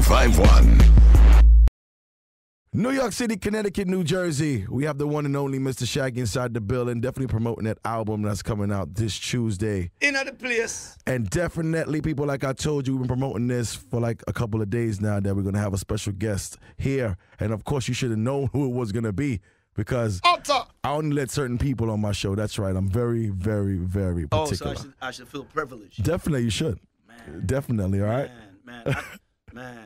1051. New York City, Connecticut, New Jersey. We have the one and only Mr. Shaggy inside the building. Definitely promoting that album that's coming out this Tuesday. In the place. And definitely, people, like I told you, we've been promoting this for like a couple of days now that we're going to have a special guest here. And of course, you should have known who it was going to be because I only let certain people on my show. That's right. I'm very, very, very particular. Oh, so I should feel privileged. Definitely, you should. Man. Definitely, all right? Man,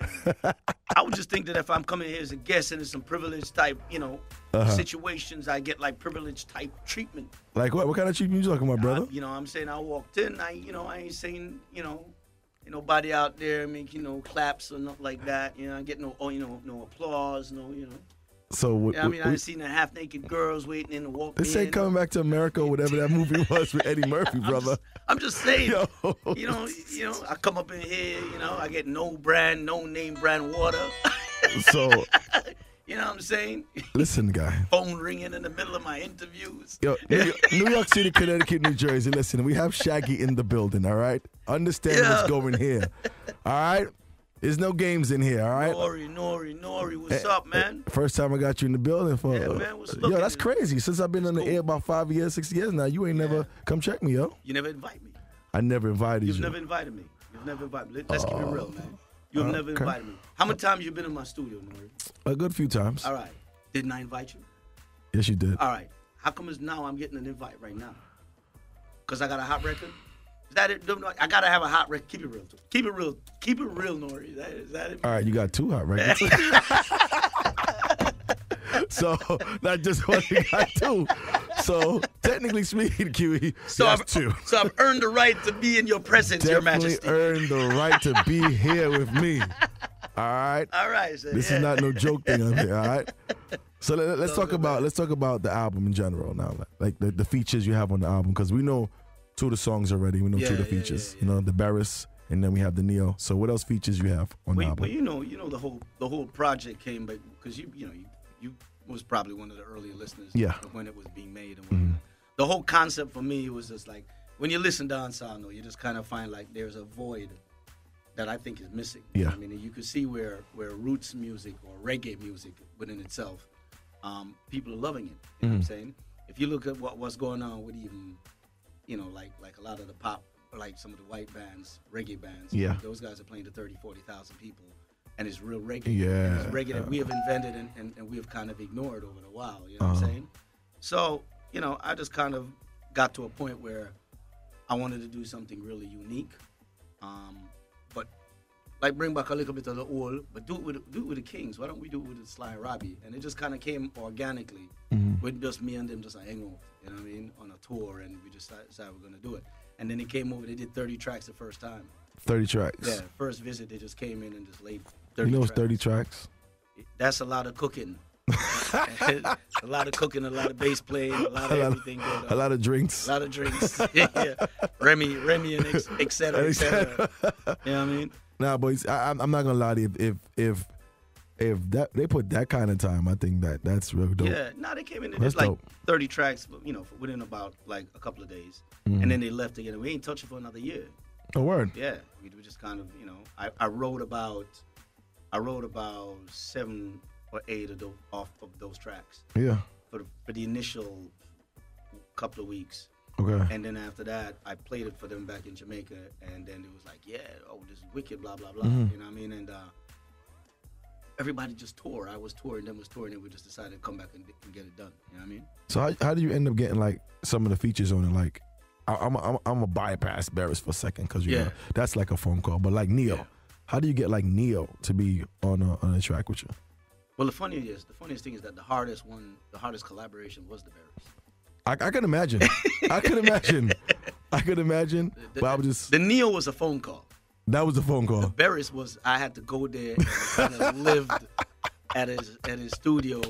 I would just think that if I'm coming here as a guest and it's some privileged type, situations, I get like privileged type treatment. Like what? What kind of treatment you talking about, brother? I'm saying I walked in, I ain't saying, ain't nobody out there make, claps or nothing like that. I get no applause, So I ain't seen the half-naked girls waiting in the walk. This ain't Coming Back to America or whatever that movie was with Eddie Murphy, brother. I'm just saying, I come up in here, I get no name brand water. So, you know what I'm saying? Listen, guy. Phone ringing in the middle of my interviews. Yo, New York City, Connecticut, New Jersey. Listen, we have Shaggy in the building, all right? Understand what's going here, all right? There's no games in here, all right? Norie, what's up, man? First time I got you in the building for. Yeah, man, what's yo, that's crazy. Since I've been on the air about 5 years, 6 years now, you ain't never come check me, yo. You never invite me. I never invited you. You've never invited me. Let's keep it real, man. You've never invited me. How many times you been in my studio, Norie? A good few times. All right. Didn't I invite you? Yes, you did. All right. How come it's now I'm getting an invite right now? Because I got a hot record? Is that it? I gotta have a hot record. Keep it real. Keep it real, Norie. Is that it? All right, you got 2 hot records. So not just one, you got 2. So technically speaking, QE, that's 2. So I've earned the right to be in your presence, Your Majesty. Earned the right to be here with me. All right. All right. So, this is not no joke thing on here. All right. So let's talk about the album in general now, like the features you have on the album, because we know 2 of the songs already. We know 2 of the features. Yeah. The Barris, and then we have the Neo. So what else features you have on the album? Well, the whole project came, but because you was probably one of the earlier listeners. Of when it was being made and whatnot. The whole concept for me was just like when you listen to Ansano, you just kind of find like there's a void that I think is missing. Yeah. I mean, you can see where roots music or reggae music within itself, people are loving it. You know what I'm saying? If you look at what's going on with even like a lot of the pop, like some of the white bands, reggae bands. Yeah. Those guys are playing to 30, 40,000 people, and it's real reggae. Yeah. It's reggae that we have invented and we have kind of ignored over the while, you know what I'm saying? So, I just kind of got to a point where I wanted to do something really unique, but like bring back a little bit of the old, but do it with the Kings. Why don't we do it with the Sly and Robbie? And it just kind of came organically with just me and them just like hang on, you know what I mean, on a tour, and we just decided we're gonna do it. And then they came over, they did 30 tracks the first time. 30 tracks. Yeah, first visit they just came in and just laid 30 You know tracks. it's 30 tracks? That's a lot of cooking. A lot of cooking, a lot of bass playing, a lot of everything going on. A lot of drinks. A lot of drinks. Yeah. Remy and et cetera, et cetera. You know what I mean? Nah, boys, I'm not gonna lie to you. If that they put that kind of time, I think that's real dope. Yeah, they came in and did like 30 tracks, within about like a couple of days, and then they left again. We ain't touch it for another year. Oh, word. Yeah, we just kind of, I wrote about 7 or 8 of those tracks. Yeah. For the initial couple of weeks. Okay. And then after that, I played it for them back in Jamaica, and then it was like, this is wicked, blah blah blah. You know what I mean? And everybody just tore. I was touring, them was touring, and we just decided to come back and get it done. You know what I mean? So how do you end up getting like some of the features on it? Like, I'm a bypass Barris for a second because that's like a phone call. But like Neo, how do you get like Neo to be on a track with you? Well, the funniest thing is that the hardest collaboration was the Barris. I could imagine. I could imagine. But I was just. The Neo was a phone call. That was a phone call. The Barris was, I had to go there and kind of lived at his studio,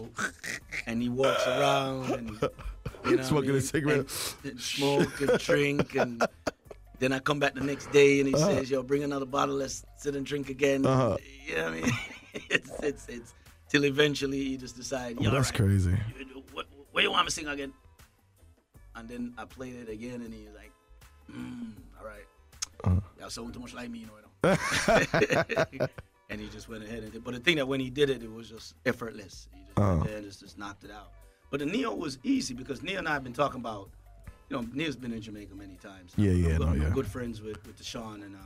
and he walks around and smoking a cigarette, and smoke and drink, and then I come back the next day and he says, "Yo, bring another bottle. Let's sit and drink again." You know what I mean? It's till eventually he just decided, "Yo, that's crazy. What you want me to sing again?" And then I played it again, and he was like, "All right, y'all sound too much like me, you know." And And he just went ahead and did. But the thing that when he did it, it was just effortless. He just went there and just knocked it out. But the Neo was easy because Neo and I have been talking about, Neo's been in Jamaica many times. I'm good friends with Deshaun and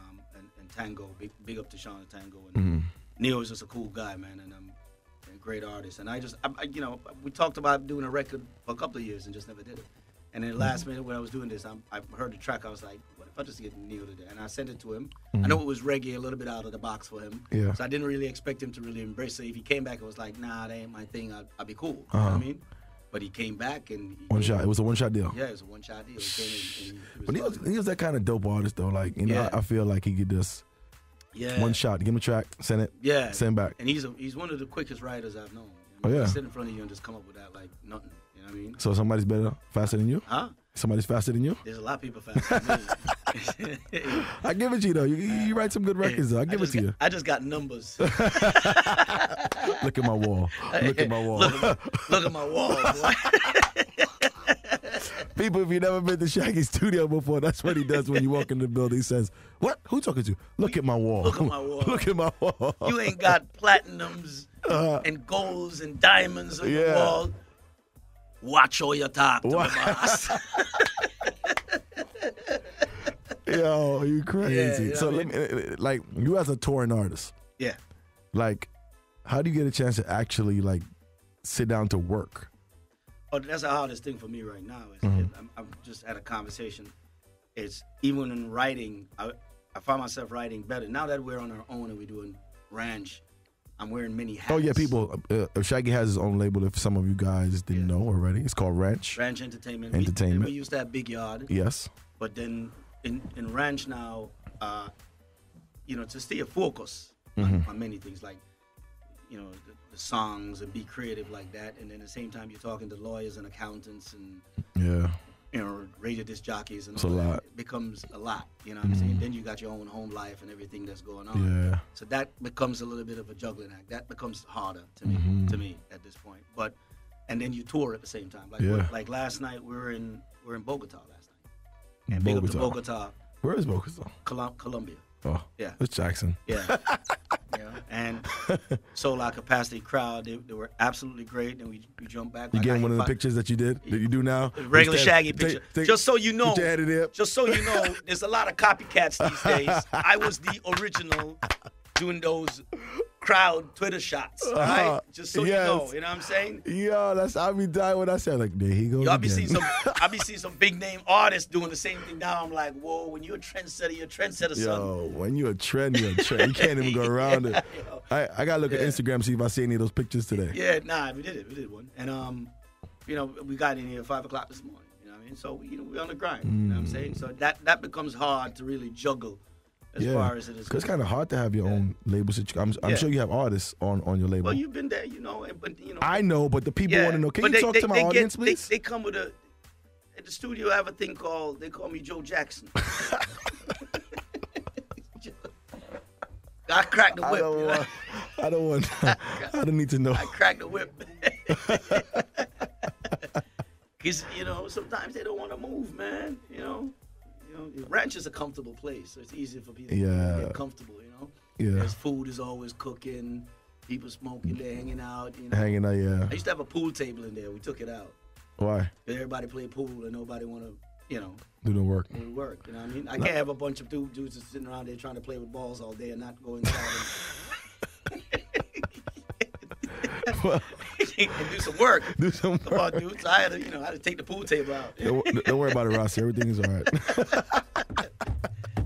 Tango. Big up to Deshaun and Tango. And Neo is just a cool guy, man, and a great artist. And we talked about doing a record for a couple of years and just never did it. And then last minute when I was doing this, I heard the track. I was like, what if I just get Neo to do it? And I sent it to him. I know it was reggae, a little bit out of the box for him. Yeah. So I didn't really expect him to really embrace it. If he came back and was like, nah, that ain't my thing, I'd be cool. You know what I mean? But he came back and one shot. It was a one-shot deal. Yeah, it was a one-shot deal. He But he was that kind of dope artist though. Like I feel like he could just one shot, give him a track, send it, send back. And he's one of the quickest writers I've known. Sit in front of you and just come up with that like nothing. You know what I mean? So somebody's faster than you? Huh? Somebody's faster than you? There's a lot of people faster than me. I give it to you though. You write some good records though. I give it to you. I just got numbers. Look at my wall. Look at my wall. Look at my wall, boy. People, if you've never been to Shaggy's studio before, that's what he does when you walk in the building. He says, what? Who you talking to? Look at my wall. Look at my wall. Look at my wall. You ain't got platinums and golds and diamonds on your wall. Watch all your talk to the boss. Yo, you crazy. Yeah, so let me, like, you as a touring artist. Yeah. Like, how do you get a chance to actually, like, sit down to work? Oh, that's the hardest thing for me right now. I'm just had a conversation. It's even in writing, I find myself writing better. Now that we're on our own and we're doing ranch, I'm wearing many hats. Oh, yeah, people. Shaggy has his own label, if some of you guys didn't know already. It's called Ranch. Ranch Entertainment. We used to have Big Yard. Yes. But then in Ranch now, to stay a focus on many things like, the songs and be creative like that. And then at the same time, you're talking to lawyers and accountants and radio disc jockeys and all that. It becomes a lot, you know what I'm saying? Then you got your own home life and everything that's going on. Yeah. So that becomes a little bit of a juggling act. That becomes harder to me at this point. And then you tour at the same time. Like last night, we were in Bogota last night. And big up to Bogota. Where is Bogota? Colombia. Oh, yeah. It's Jackson. Yeah. And sold out capacity crowd. They were absolutely great. And we jumped back. You getting one of the pictures that you do now? Regular Shaggy picture. Just so you know, there's a lot of copycats these days. I was the original doing those crowd Twitter shots, right? Just so you know what I'm saying? Yeah, I'll be dying when I say like, there he goes. I'll be seeing some big name artists doing the same thing now. I'm like, whoa, when you're a trendsetter, you're a trendsetter, son. Yo, when you're a trend, you're a trend. You can't even go around it. I gotta look at Instagram, see if I see any of those pictures today. Yeah, we did it. We did one. And we got in here at 5 o'clock this morning. You know what I mean? So we're on the grind. You know what I'm saying? So that becomes hard to really juggle. As far as it is, because it's kind of hard to have your own label situation. I'm sure you have artists on your label. Well, you've been there, but I know, but the people want to know. Can you talk to my audience, please? They come with at the studio. I have a thing called. They call me Joe Jackson. I cracked the whip. I don't need to know. I cracked the whip. Because sometimes they don't want to move, man. Ranch is a comfortable place, so it's easy for people to get comfortable, There's food is always cooking, people smoking, they're hanging out, Hanging out, yeah. I used to have a pool table in there. We took it out. Why? Everybody play pool and nobody want to, do the work. Do the work, you know what I mean? I can't have a bunch of dudes just sitting around there trying to play with balls all day and not go inside and do some work. Come on, dudes. I had to take the pool table out. Don't worry about it, Rossi. Everything is all right.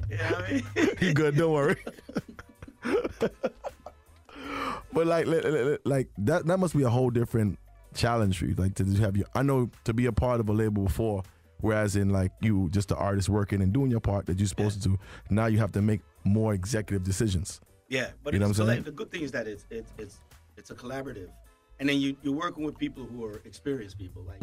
You know what I mean? You good? Don't worry. But like that must be a whole different challenge for you. Like to have I know to be a part of a label before, whereas in like you just the artist working and doing your part that you're supposed to do. Now you have to make more executive decisions. Yeah, but you know what I'm saying? The good thing is that it's a collaborative. And then you're working with people who are experienced people. Like,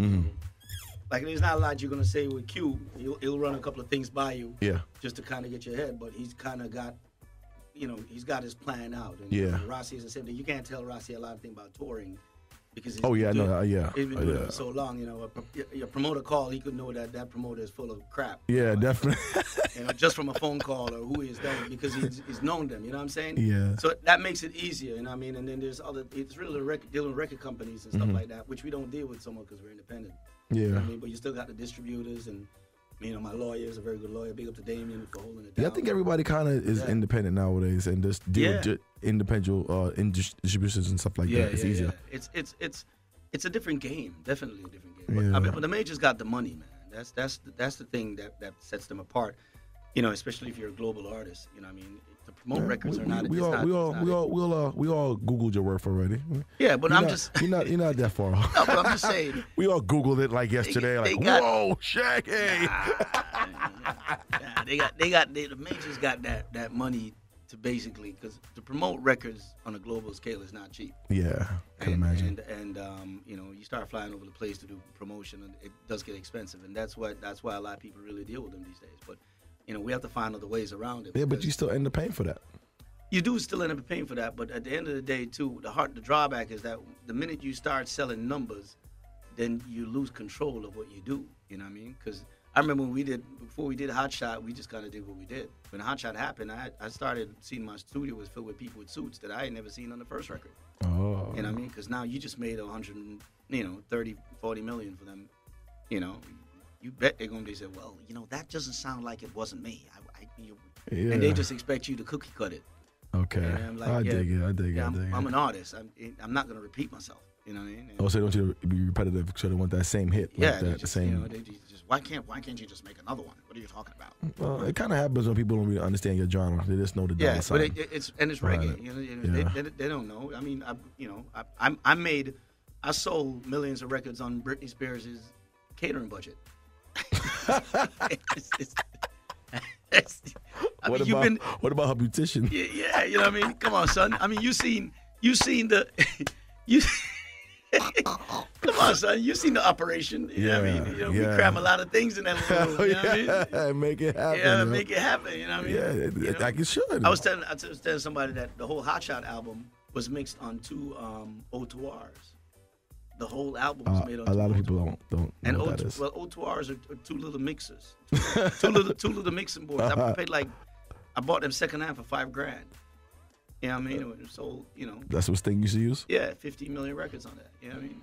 like there's not a lot you're going to say with Q. He'll run a couple of things by you just to kind of get your head. But he's kind of got, he's got his plan out. And Rossi is the same thing. You can't tell Rossi a lot of things about touring Because Oh yeah, no, yeah, he's been doing it yeah. for so long. You know, a promoter call, he could know that promoter is full of crap. Yeah, definitely. You know, just from a phone call or who he has done, because he's known them. You know what I'm saying? Yeah. So that makes it easier. You know what I mean? And then there's other. It's really dealing with record companies and stuff like that, which we don't deal with so much because we're independent. Yeah. You know what I mean? But you still got the distributors, and you know, my lawyer is a very good lawyer. Big up to Damien for holding it down. Yeah, I think everybody kind of is independent nowadays and just deal with independent distributions and stuff like that. It's easier. Yeah. It's a different game, definitely a different game. But, but the majors got the money, man. That's the thing that sets them apart. You know, especially if you're a global artist. You know, what I mean, to promote records are not. We all Googled your work already. Yeah, but you're not that far off. No, but I'm just saying. We all Googled it like yesterday. Whoa, Shaggy. The majors got that money to basically, because to promote records on a global scale is not cheap. Yeah, I can imagine. And you know, you start flying over the place to do promotion, and it does get expensive, and that's why a lot of people really deal with them these days. But you know, we have to find other ways around it. Yeah, but you still end up paying for that. You do still end up paying for that, but at the end of the day, too, the drawback is that the minute you start selling numbers, then you lose control of what you do. You know what I mean? Because I remember before we did Hot Shot, we just kind of did what we did. When Hot Shot happened, I started seeing my studio was filled with people with suits that I had never seen on the first record. Oh. You know what I mean? Because now you just made 30, 40 million for them. You know, you bet they're going to say, well, you know, that doesn't sound like it wasn't me. And they just expect you to cookie cut it. Okay. And I'm like, I dig it. I'm an artist. I'm not going to repeat myself. You know what I mean? Also, don't you be repetitive because they want that same hit. Yeah, like that, just, same. you know, they just why can't you just make another one? What are you talking about? Well, it kind of happens when people don't really understand your genre. They just know the dollar sign. But it's reggae. You know, they don't know. I mean, I sold millions of records on Britney Spears' catering budget. What about her beautician? Yeah, you know what I mean? Come on, son. I mean, you seen the come on, son. You seen the operation. You know what I mean? You know, we cram a lot of things in that little room. You know what I mean? Make it happen. Yeah, make it happen. You know what I mean? Yeah, you know? like it should. I was telling somebody that the whole Hot Shot album was mixed on two O2Rs. The whole album was made on a lot of people don't know what that is. Well, O2Rs are two little mixers, two little mixing boards. I bought them secondhand for $5,000. You know what I mean? So, you know. That's what Sting used to use? Yeah, 50 million records on that. You know what I mean?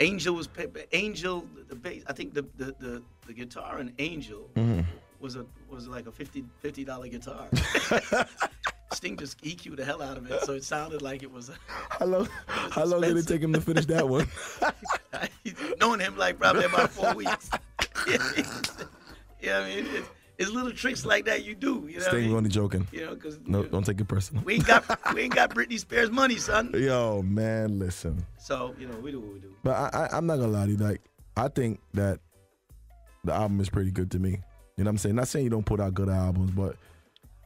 Angel, the bass. I think the guitar in Angel was like a $50 guitar. Sting just EQ'd the hell out of it, so it sounded like it was. How long did it take him to finish that one? Knowing him like probably about 4 weeks. Yeah, I mean, it's little tricks like that you do. You know Sting only joking. You know, because don't take it personal. We ain't got Britney Spears money, son. Yo, man, listen. So you know, we do what we do. But I'm not gonna lie to you. Like, I think that the album is pretty good to me. You know what I'm saying? Not saying you don't put out good albums, but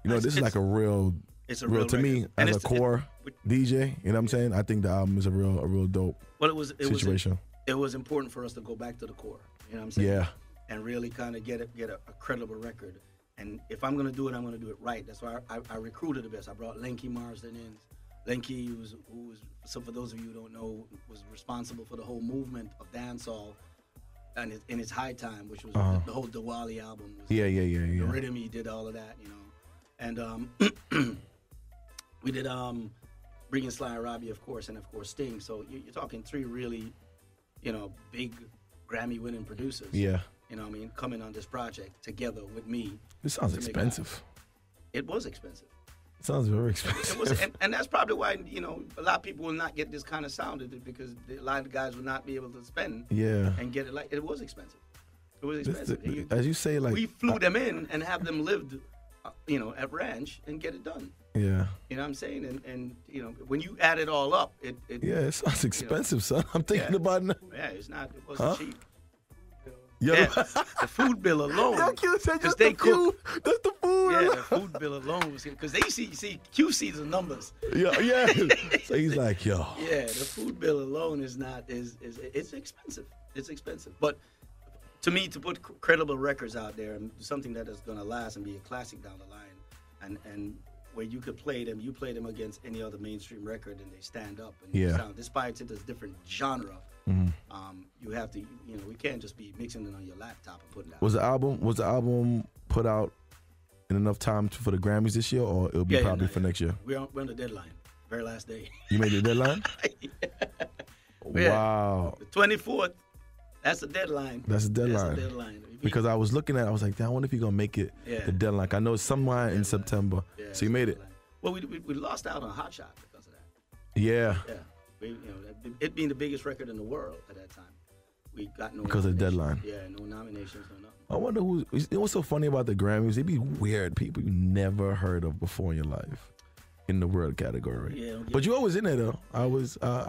you know, this is like a real. It's a real to me as a core DJ. You know what I'm saying? I think the album is a real dope. Well, it situation. It was important for us to go back to the core. You know what I'm saying? Yeah. And really kind of get a credible record. And if I'm gonna do it, I'm gonna do it right. That's why I recruited the best. I brought Lenky Marsden in. Lenky, who was, so for those of you who don't know, was responsible for the whole movement of dancehall, and in its high time, which was the whole Diwali album. Yeah. The rhythm, he did all of that, you know. And we did Bringing Sly and Robbie, of course, and of course Sting. So you're talking three really, you know, big Grammy-winning producers. Yeah. You know what I mean? Coming on this project together with me. This sounds expensive. It was expensive. It sounds very expensive. It was, and that's probably why, you know, a lot of people will not get this kind of sound because a lot of the guys will not be able to spend and get it. Like, it was expensive. It was expensive. As you say, like, we flew them in and have them lived, you know, at ranch and get it done. Yeah. You know what I'm saying? And you know, when you add it all up, it it sounds expensive, son. I'm thinking about it. Yeah, it wasn't cheap. Yeah, the food bill alone. Because they cook. That's the food. Yeah, the food bill alone was because they see Q sees the numbers. Yeah. So he's like, yo. Yeah, the food bill alone is it's expensive. It's expensive, but to me, to put credible records out there and something that is going to last and be a classic down the line, and where you could play them. You play them against any other mainstream record, and they stand up. And Yeah. sound, despite it's a different genre, Mm-hmm. you have to. We can't just be mixing it on your laptop and putting it out. Was the album put out in enough time for the Grammys this year, or it'll be probably for next year? We're on the deadline. Very last day. You made the deadline? Yeah. Wow. The 24th. That's the deadline. That's the deadline. That's the deadline. Because I was looking at it, I was like, I wonder if you're going to make it the deadline. I know it's somewhere in September. Yeah, so you made it. Well, we lost out on Hot Shot because of that. Yeah. Yeah. It being the biggest record in the world at that time. We got no because of the deadline. Yeah, no nominations, no nothing. I wonder what's so funny about the Grammys? They be weird people you never heard of before in your life. In the world category. Yeah, but you always in there though. I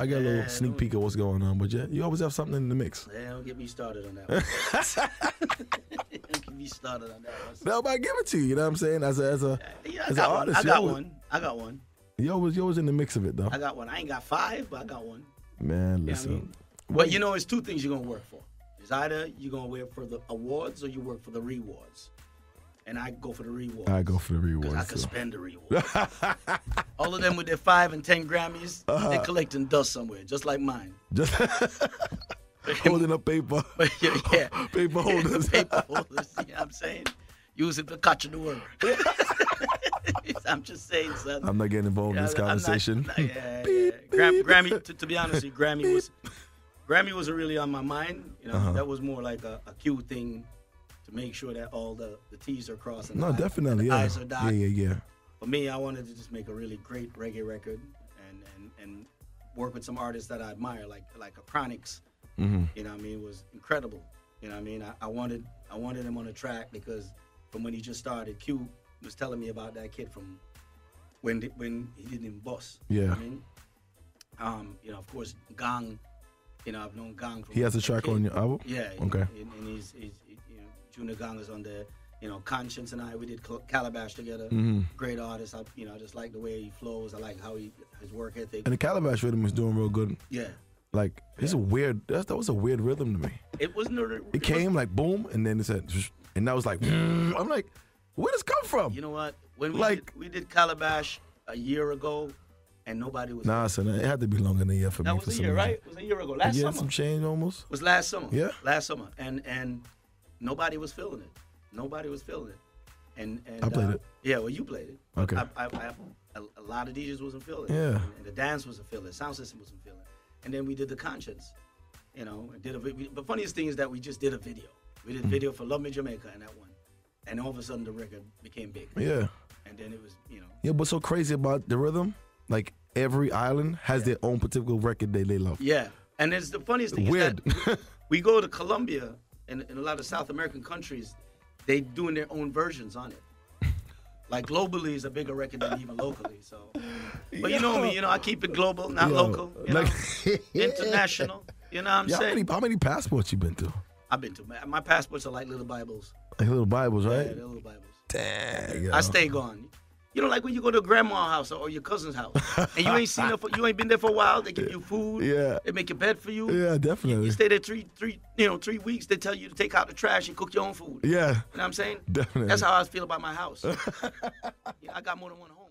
got a little sneak peek of what's going on, but you always have something in the mix. Yeah, don't get me started on that one. Don't get me started on that one. No, but I give it to you, you know what I'm saying? As an artist. I got one. You always in the mix of it though. I got one. I ain't got 5, but I got one. Man, listen. You know what I mean? But it's 2 things you're gonna work for. It's either you're gonna work for the awards or you work for the rewards. And I go for the rewards. I go for the rewards. I can spend the rewards. All of them with their 5 and 10 Grammys, they're collecting dust somewhere, just like mine. Just holding up paper. Yeah. Paper holders. Paper holders, you know what I'm saying? Use it to catch the word. I'm just saying, son. I'm not getting involved in this conversation. Grammy, to be honest with you, Grammy wasn't really on my mind. That was more like a cue thing. To make sure that all the T's are crossed and the I's are dotted. Yeah. For me, I wanted to just make a really great reggae record and work with some artists that I admire, like a Chronix. Mm-hmm. You know what I mean? It was incredible. You know what I mean? I wanted him on the track because from when he just started, Q was telling me about that kid from when he didn't even bust. Yeah. You know what I mean? Of course, Gang. I've known Gang from. He has a track on your album. Yeah. Okay. And he's Junior Gang is on there. Conscience and I, we did Calabash together. Mm-hmm. Great artist. I just like the way he flows. I like how his work ethic. And the Calabash rhythm is doing real good. Yeah. Like it's a weird. That was a weird rhythm to me. It wasn't. It came like boom, and then it said, and that was like, I'm like, where does this come from? You know what? When we did Calabash a year ago, and nobody was. Nah, son, it had to be longer than a year for me. That was a year, right? It was a year ago. Last summer. Some change almost. It was last summer. Yeah. Last summer, and nobody was feeling it. Nobody was feeling it. And I played it. Yeah, well, you played it. Okay. A lot of DJs wasn't feeling it. Yeah. And the dance wasn't feeling it. Sound system wasn't feeling it. And then we did the Conscience. The funniest thing is that we just did a video. We did a video for Love Me Jamaica and that one. And all of a sudden the record became big. Yeah. And then it was, Yeah, what's so crazy about the rhythm? Like every island has their own particular record they love. Yeah. And it's the funniest thing Weird. is that we go to Colombia and in a lot of South American countries, they doing their own versions on it. Like globally is a bigger record than even locally. So, but you know me, I keep it global, not local. International. You know what I'm saying? How many passports you been to? I've been to. My passports are like little Bibles. Like little Bibles, right? Yeah, they're little Bibles. Dang. I stay gone. Like when you go to grandma's house or your cousin's house, and you ain't seen her you ain't been there for a while. They give you food. Yeah. They make a bed for you. Yeah, definitely. You stay there 3 weeks. They tell you to take out the trash and cook your own food. Yeah. You know what I'm saying? Definitely. That's how I feel about my house. I got more than one home.